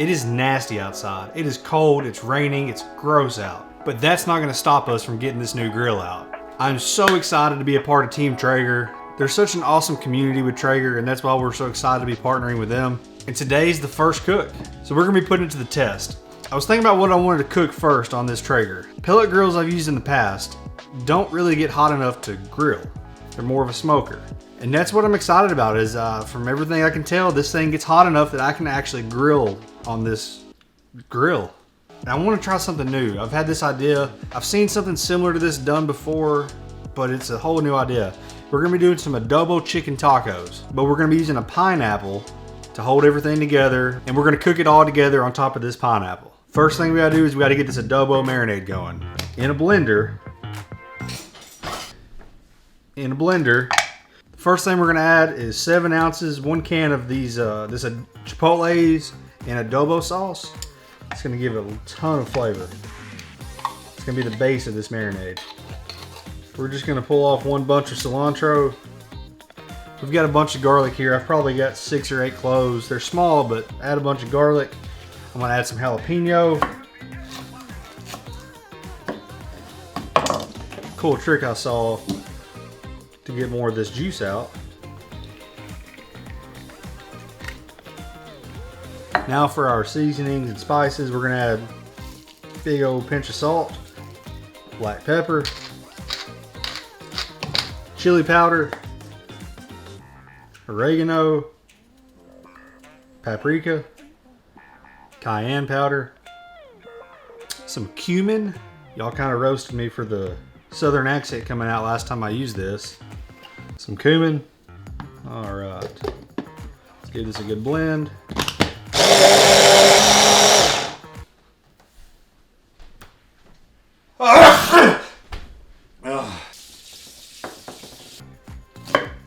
It is nasty outside. It is cold, it's raining, it's gross out. But that's not gonna stop us from getting this new grill out. I'm so excited to be a part of Team Traeger. There's such an awesome community with Traeger, and that's why we're so excited to be partnering with them. And today's the first cook. So we're gonna be putting it to the test. I was thinking about what I wanted to cook first on this Traeger. Pellet grills I've used in the past don't really get hot enough to grill. They're more of a smoker. And that's what I'm excited about is from everything I can tell, this thing gets hot enough that I can actually grill on this grill. And I want to try something new. I've had this idea. I've seen something similar to this done before, but it's a whole new idea. We're gonna be doing some adobo chicken tacos, but we're gonna be using a pineapple to hold everything together, and we're gonna cook it all together on top of this pineapple. First thing we gotta do is we gotta get this adobo marinade going. In a blender, first thing we're gonna add is 7 ounces, 1 can of these, this Chipotle's and adobo sauce. It's gonna give it a ton of flavor. It's gonna be the base of this marinade. We're just gonna pull off 1 bunch of cilantro. We've got a bunch of garlic here. I've probably got 6 or 8 cloves. They're small, but add a bunch of garlic. I'm gonna add some jalapeno. Cool trick I saw to get more of this juice out. Now for our seasonings and spices, we're gonna add a big old pinch of salt, black pepper, chili powder, oregano, paprika, cayenne powder, some cumin. Y'all kind of roasted me for the southern accent coming out last time I used this. Some cumin. All right, let's give this a good blend.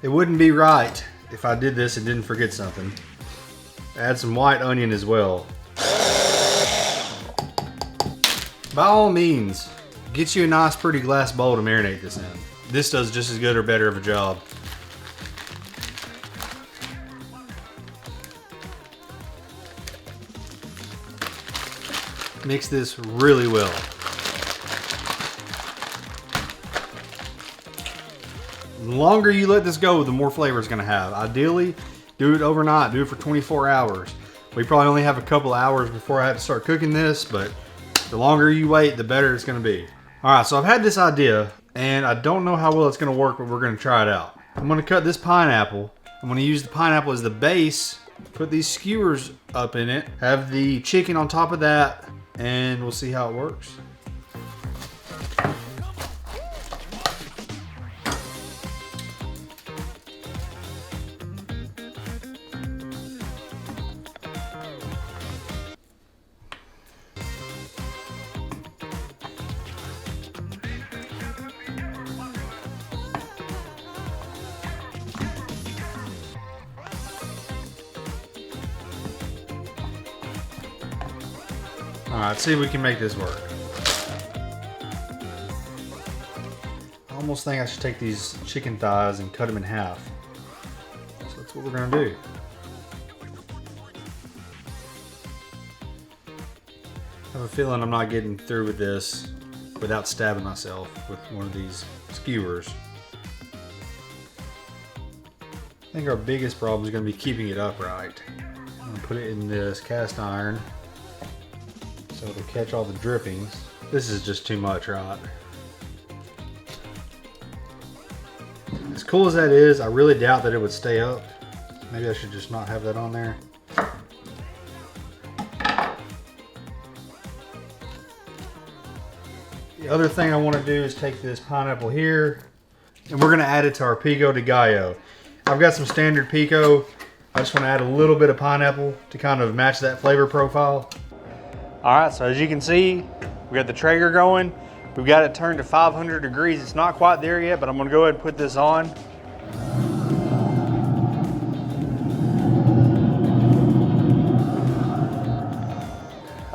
It wouldn't be right if I did this and didn't forget something. Add some white onion as well. By all means, get you a nice pretty glass bowl to marinate this in. This does just as good or better of a job. Mix this really well. The longer you let this go, the more flavor it's gonna have. Ideally, do it overnight, do it for 24 hours. We probably only have a couple hours before I have to start cooking this, but the longer you wait, the better it's gonna be. All right, so I've had this idea, and I don't know how well it's gonna work, but we're gonna try it out. I'm gonna cut this pineapple. I'm gonna use the pineapple as the base, put these skewers up in it, have the chicken on top of that, and we'll see how it works. All right, let's see if we can make this work. I almost think I should take these chicken thighs and cut them in half. So that's what we're gonna do. I have a feeling I'm not getting through with this without stabbing myself with one of these skewers. I think our biggest problem is gonna be keeping it upright. I'm gonna put it in this cast iron so it'll catch all the drippings. This is just too much, right? As cool as that is, I really doubt that it would stay up. Maybe I should just not have that on there. The other thing I want to do is take this pineapple here, and we're going to add it to our pico de gallo. I've got some standard pico. I just want to add a little bit of pineapple to kind of match that flavor profile. All right, so as you can see, we got the Traeger going. We've got it turned to 500 degrees. It's not quite there yet, but I'm gonna go ahead and put this on.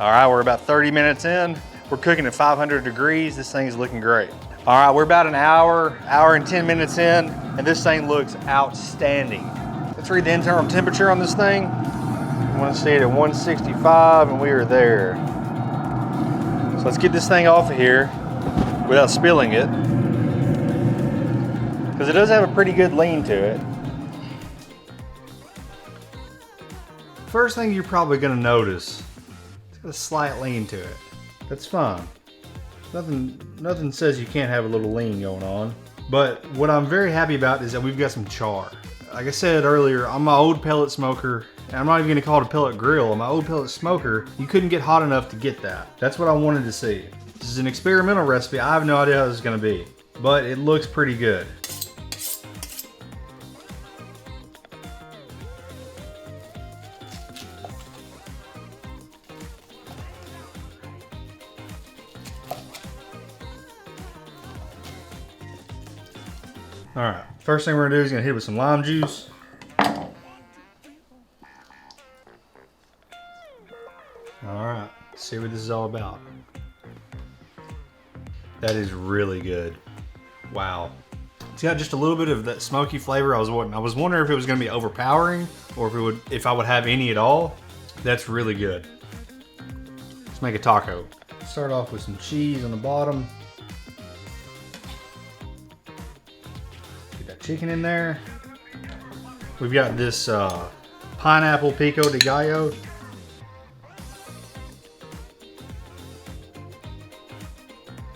All right, we're about 30 minutes in. We're cooking at 500 degrees. This thing is looking great. All right, we're about an hour and 10 minutes in, and this thing looks outstanding. Let's read the internal temperature on this thing. want to stay at 165 and we are there. So let's get this thing off of here without spilling it, because it does have a pretty good lean to it. First thing you're probably gonna notice, it's got a slight lean to it. That's fine. Nothing says you can't have a little lean going on. But what I'm very happy about is that we've got some char. Like I said earlier, on my old pellet smoker, and I'm not even gonna call it a pellet grill, on my old pellet smoker, you couldn't get hot enough to get that. That's what I wanted to see. This is an experimental recipe. I have no idea how this is gonna be, but it looks pretty good. All right, first thing we're gonna do is gonna hit it with some lime juice. All right, see what this is all about. That is really good. Wow. It's got just a little bit of that smoky flavor. I was wondering if it was gonna be overpowering or if I would have any at all. That's really good. Let's make a taco. Start off with some cheese on the bottom. Get that chicken in there. We've got this pineapple pico de gallo.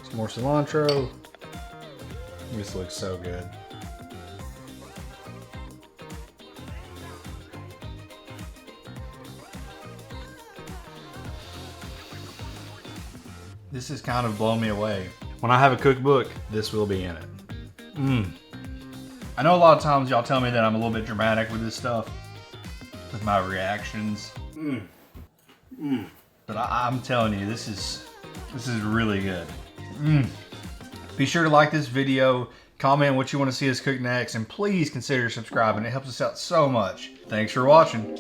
Some more cilantro. This looks so good. This has kind of blown me away. When I have a cookbook, this will be in it. I know a lot of times y'all tell me that I'm a little bit dramatic with this stuff, with my reactions. But I'm telling you, this is really good. Be sure to like this video, comment what you want to see us cook next, and please consider subscribing. It helps us out so much. Thanks for watching.